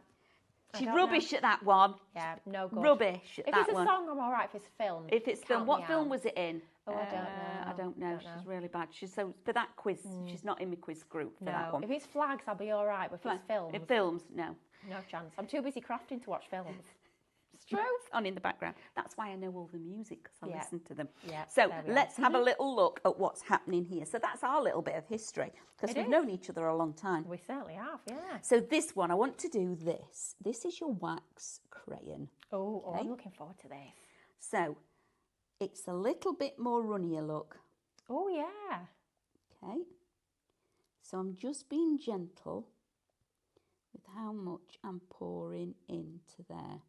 She's rubbish at that one. Yeah, no good. Rubbish at that one. If it's a song, I'm all right. If it's film, if it's film, what film was it in? Oh, I don't know. I don't know. She's really bad. So for that quiz, she's not in my quiz group for that one. If it's flags, I'll be all right. But if it's films, no chance. I'm too busy crafting to watch films. It's true. On in the background. That's why I know all the music, because I listen to them. Yeah, so let's have a little look at what's happening here. So that's our little bit of history, because we've known each other a long time. We certainly have, yeah. So this one, I want to do this. This is your wax crayon. Oh, I'm looking forward to this. So it's a little bit more runnier look. Oh, yeah. Okay. So I'm just being gentle with how much I'm pouring into there.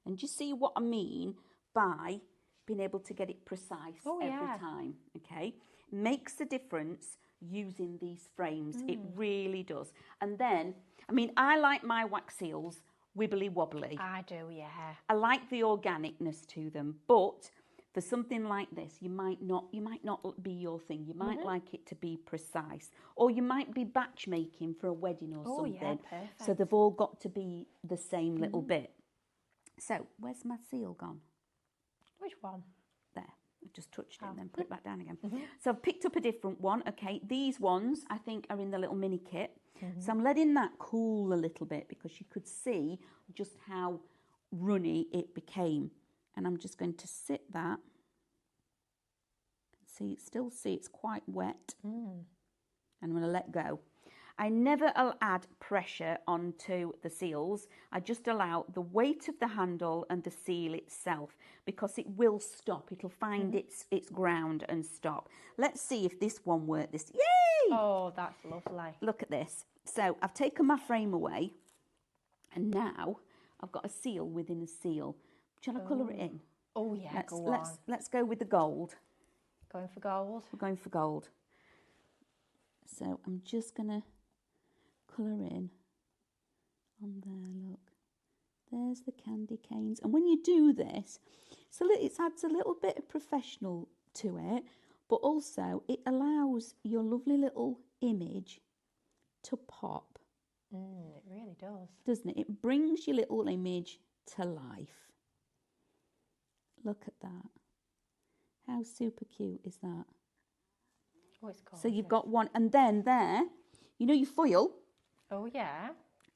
And you see what I mean by being able to get it precise every time, okay? Makes a difference using these frames. It really does. And then, I mean, I like my wax seals wibbly wobbly. I do, yeah. I like the organicness to them, but for something like this, you might not be your thing. You might like it to be precise, or you might be batch making for a wedding or something. Yeah, perfect. So they've all got to be the same little bit. So, where's my seal gone? Which one? There. I just touched it and then put it back down again. So I've picked up a different one. Okay, these ones I think are in the little mini kit. So I'm letting that cool a little bit, because you could see just how runny it became. And I'm just going to sit that. Still see it's quite wet. And I'm going to let go. I never add pressure onto the seals. I just allow the weight of the handle and the seal itself, because it will stop. It'll find its ground and stop. Let's see if this one worked. Yay! Oh, that's lovely. Look at this. So I've taken my frame away, and now I've got a seal within a seal. Shall I colour it in? Oh, yeah, let's go with the gold. Going for gold? We're going for gold. So I'm just going to colour in on there, look. There's the candy canes. And when you do this, it adds a little bit of professional to it, but also it allows your lovely little image to pop. It really does. Doesn't it? It brings your little image to life. Look at that. How super cute is that? Oh, it's gorgeous. So you've got one, and then there, you know your foil? Oh, yeah.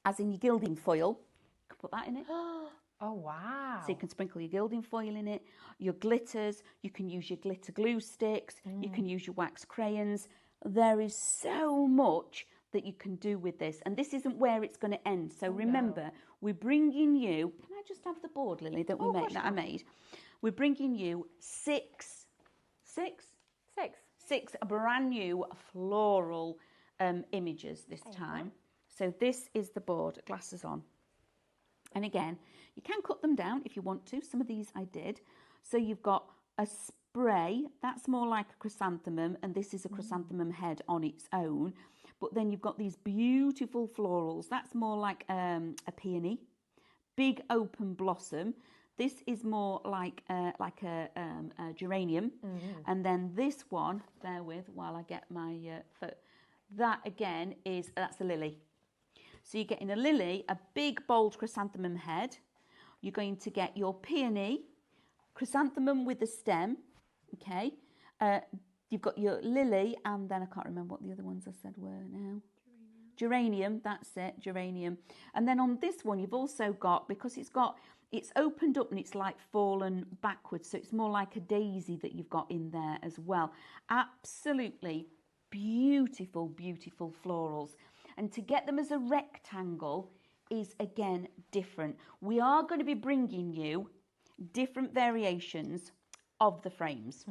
As in your gilding foil. You can put that in it. Oh, wow. So you can sprinkle your gilding foil in it, your glitters, you can use your glitter glue sticks, you can use your wax crayons. There is so much that you can do with this, and this isn't where it's going to end. So remember, we're bringing you, can I just have the board, Lily, that I made? We're bringing you six brand new floral images this time. So this is the board, glasses on. And again, you can cut them down if you want to. Some of these I did. So you've got a spray, that's more like a chrysanthemum, and this is a chrysanthemum head on its own. But then you've got these beautiful florals. That's more like a peony, big open blossom. This is more like a geranium. And then this one, bear with while I get my foot. That again that's a lily. So you're getting a lily, a big bold chrysanthemum head. You're going to get your peony, chrysanthemum with a stem, okay? You've got your lily, and then I can't remember what the other ones I said were now. Geranium, that's it, geranium. And then on this one, you've also got, because it's opened up and it's like fallen backwards, so it's more like a daisy that you've got in there as well. Absolutely beautiful, beautiful florals. And to get them as a rectangle is, again, different. We are going to be bringing you different variations of the frames,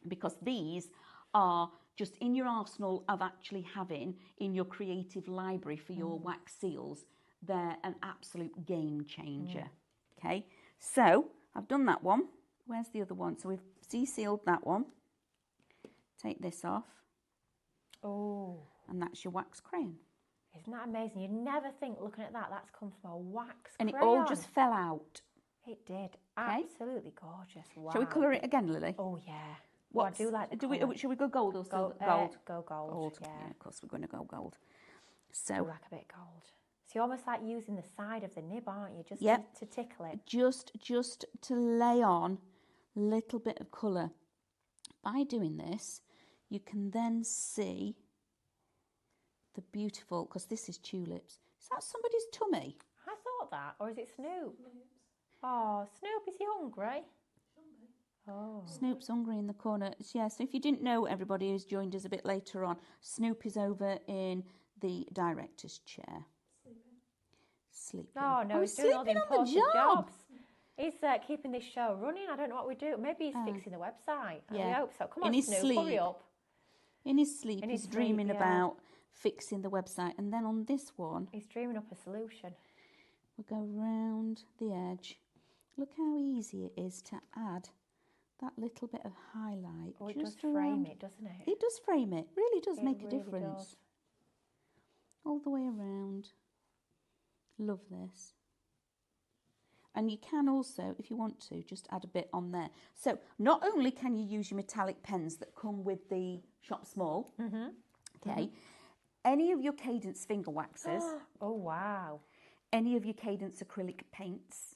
because these are just in your arsenal of actually having in your creative library for your wax seals. They're an absolute game changer. Okay, so I've done that one. Where's the other one? So we've sealed that one. Take this off. Oh. And that's your wax crayon. Isn't that amazing? You'd never think, looking at that, that's come from a wax and crayon. It all just fell out. It did. Okay. Absolutely gorgeous. Wow. Shall we colour it again, Lily? Oh, yeah. Oh, I do like the colour. Should we go gold or silver? Gold. Go gold. Gold. Yeah. Of course we're going to go gold. I So like a bit gold. So you're almost like using the side of the nib, aren't you? Just to tickle it. Just to lay on a little bit of colour. By doing this, you can then see the beautiful, because this is tulips. Is that somebody's tummy? I thought that. Or is it Snoop? Oh, Snoop, is he hungry? Oh. Snoop's hungry in the corner. Yeah, so if you didn't know, everybody who's joined us a bit later on, Snoop is over in the director's chair. Sleeping. Oh, no, he's doing all the important jobs. He's keeping this show running. I don't know what we do. Maybe he's fixing the website. Yeah. We hope so. Come In on, his Snoop, sleep. hurry up. In his sleep, In he's his dreaming sleep, about fixing the website. And then on this one, He's dreaming up a solution. we'll go round the edge. Look how easy it is to add that little bit of highlight. Oh, it just does frame around. it, doesn't it? It does frame it. Really does make a really difference. does. All the way around. Love this. And you can also, if you want to, just add a bit on there. So not only can you use your metallic pens that come with the Shop Small, okay, any of your Cadence finger waxes, Oh, wow. any of your Cadence acrylic paints,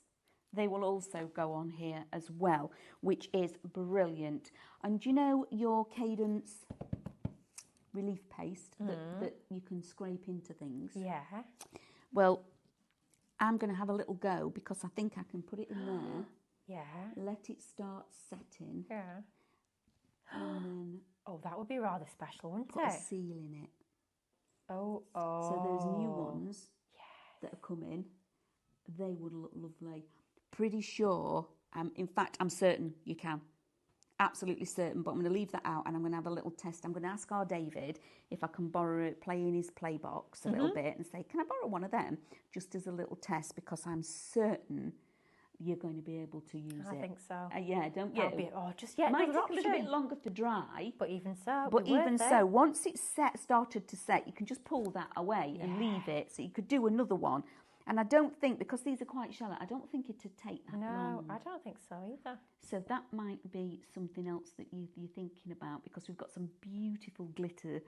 they will also go on here as well, which is brilliant. And you know your Cadence relief paste that you can scrape into things? Yeah. Well, I'm going to have a little go because I think I can put it in there. Yeah. Let it start setting. Yeah. And then Oh, that would be rather special, wouldn't put a it? seal in it. Oh. So those new ones that are coming, they would look lovely. Pretty sure, in fact, I'm certain you can. Absolutely certain, but I'm going to leave that out and I'm going to have a little test. I'm going to ask our David if I can borrow it, play in his play box a little bit and say, can I borrow one of them just as a little test, because I'm certain you're going to be able to use it. I think so. Yeah, don't you? It might take a little bit longer to dry. But even so, But even so, once it's started to set, you can just pull that away and leave it. So you could do another one. And I don't think, because these are quite shallow, I don't think it'd take that long. No, I don't think so either. So that might be something else that you're thinking about, because we've got some beautiful glitter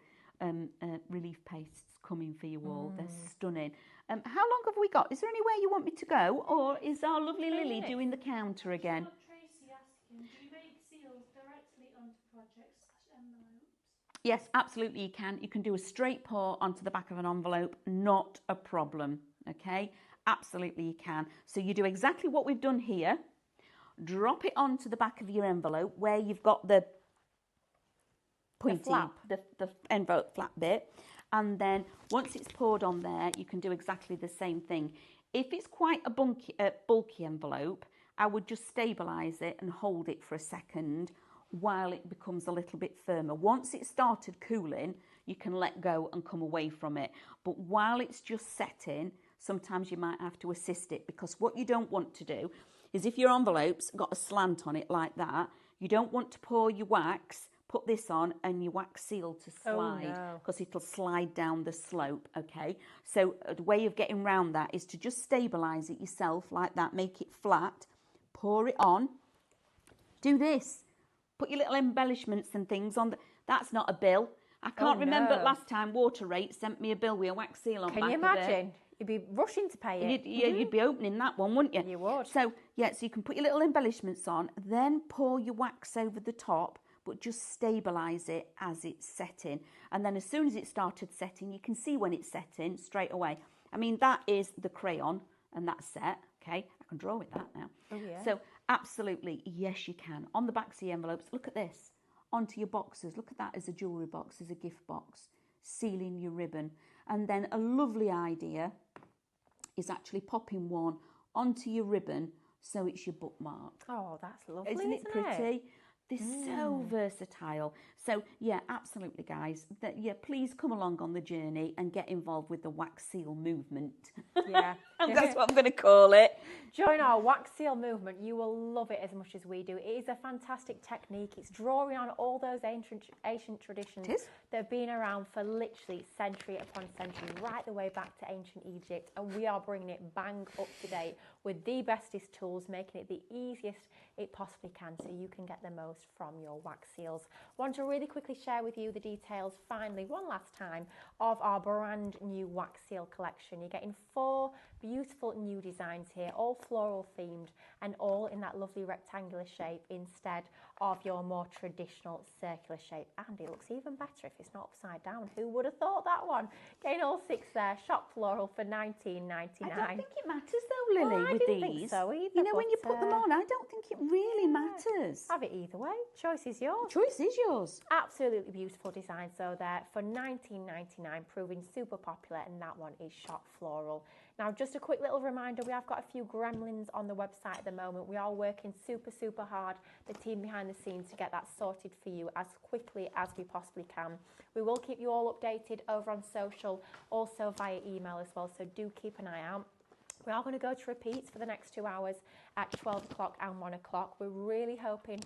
relief pastes coming for you all. They're stunning. How long have we got? Is there anywhere you want me to go? Or is our lovely Lily doing the counter again? Tracy asking, do you make seals directly onto projects/envelopes? Yes, absolutely you can. You can do a straight pour onto the back of an envelope, not a problem. Okay, absolutely you can. So you do exactly what we've done here. Drop it onto the back of your envelope where you've got the pointy, the envelope flap bit. And then once it's poured on there, you can do exactly the same thing. If it's quite a bulky envelope, I would just stabilise it and hold it for a second while it becomes a little bit firmer. Once it started cooling, you can let go and come away from it. But while it's just setting, sometimes you might have to assist it, because what you don't want to do is, if your envelope's got a slant on it like that, you don't want to pour your wax, put this on and your wax seal to slide, because it'll slide down the slope, okay? So the way of getting around that is to just stabilise it yourself like that, make it flat, pour it on, do this, put your little embellishments and things on. That's not a bill. I can't remember last time Water Rate sent me a bill with a wax seal on. Can you imagine? You'd be rushing to pay it. You'd be opening that one, wouldn't you? You would. So, yeah, so you can put your little embellishments on, then pour your wax over the top, but just stabilise it as it's setting. And then as soon as it started setting, you can see when it's setting straight away. I mean, that is the crayon, and that's set, okay? I can draw with that now. Oh, yeah. So, absolutely, yes, you can. On the backs of the envelopes, look at this. Onto your boxes, look at that as a jewellery box, as a gift box. Sealing your ribbon. And then a lovely idea is actually popping one onto your ribbon so it's your bookmark. Oh, that's lovely, Isn't it pretty? They're so versatile. So, yeah, absolutely, guys. Please come along on the journey and get involved with the wax seal movement. Yeah. That's what I'm going to call it. Join our wax seal movement. You will love it as much as we do. It is a fantastic technique. It's drawing on all those ancient traditions that have been around for literally century upon century, right the way back to ancient Egypt. And we are bringing it bang up to date with the bestest tools, making it the easiest it possibly can, so you can get the most most from your wax seals. Want to really quickly share with you the details, finally, one last time, of our brand new wax seal collection. You're getting 4 beautiful new designs here, all floral themed and all in that lovely rectangular shape instead of your more traditional circular shape. And it looks even better if it's not upside down. Who would have thought that one? Getting all 6 there, shop floral for $19.99. I don't think it matters though, Lily, Well, I with didn't these. think so either, You know, when but, you put them on, I don't think it really matters. Have it either way. Choice is yours. Choice is yours. Absolutely beautiful design. So there for $19.99, proving super popular, and that one is shop floral. Now, just a quick little reminder, we have got a few gremlins on the website at the moment. We are working super hard, the team behind the scenes, to get that sorted for you as quickly as we possibly can. We will keep you all updated over on social, also via email as well, so do keep an eye out. We are going to go to repeats for the next 2 hours at 12 o'clock and 1 o'clock. We're really hoping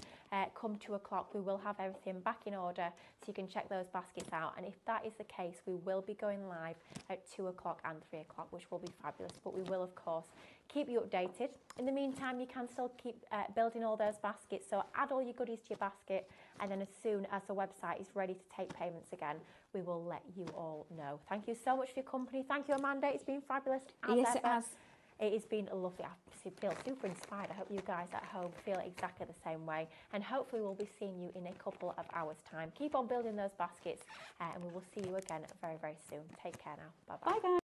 come 2 o'clock we will have everything back in order so you can check those baskets out. And if that is the case, we will be going live at 2 o'clock and 3 o'clock, which will be fabulous. But we will, of course, keep you updated. In the meantime, you can still keep building all those baskets. So add all your goodies to your basket, and then as soon as the website is ready to take payments again, we will let you all know. Thank you so much for your company. Thank you, Amanda. It's been fabulous. Yes, it has. It has been lovely. I feel super inspired. I hope you guys at home feel exactly the same way. And hopefully we'll be seeing you in a couple of hours' time. Keep on building those baskets, and we will see you again very soon. Take care now. Bye-bye. Bye, guys.